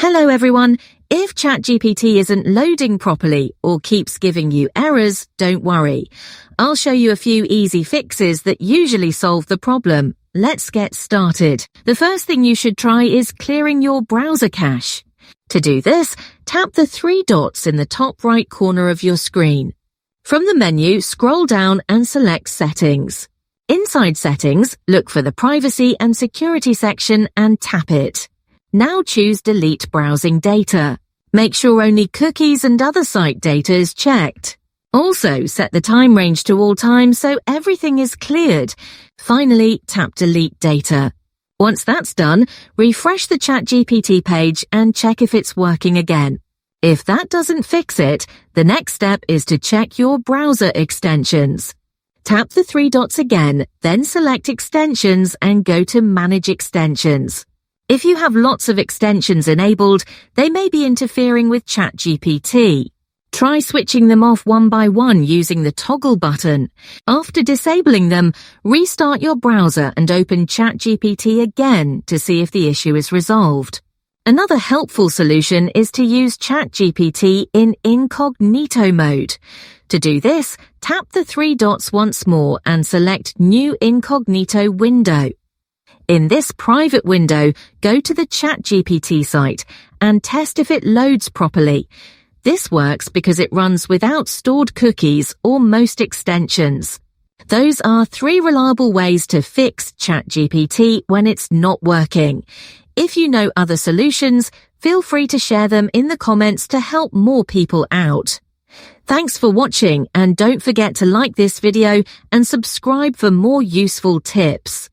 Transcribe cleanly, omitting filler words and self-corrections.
Hello everyone. If ChatGPT isn't loading properly or keeps giving you errors, don't worry. I'll show you a few easy fixes that usually solve the problem. Let's get started. The first thing you should try is clearing your browser cache. To do this, tap the three dots in the top right corner of your screen. From the menu, scroll down and select Settings. Inside Settings, look for the Privacy and Security section and tap it. Now choose Delete Browsing Data. Make sure only cookies and other site data is checked. Also, set the time range to all time so everything is cleared. Finally, tap Delete Data. Once that's done, refresh the ChatGPT page and check if it's working again. If that doesn't fix it, the next step is to check your browser extensions. Tap the three dots again, then select Extensions and go to Manage Extensions. If you have lots of extensions enabled, they may be interfering with ChatGPT. Try switching them off one by one using the toggle button. After disabling them, restart your browser and open ChatGPT again to see if the issue is resolved. Another helpful solution is to use ChatGPT in incognito mode. To do this, tap the three dots once more and select New Incognito Window. In this private window, go to the ChatGPT site and test if it loads properly. This works because it runs without stored cookies or most extensions. Those are 3 reliable ways to fix ChatGPT when it's not working. If you know other solutions, feel free to share them in the comments to help more people out. Thanks for watching, and don't forget to like this video and subscribe for more useful tips.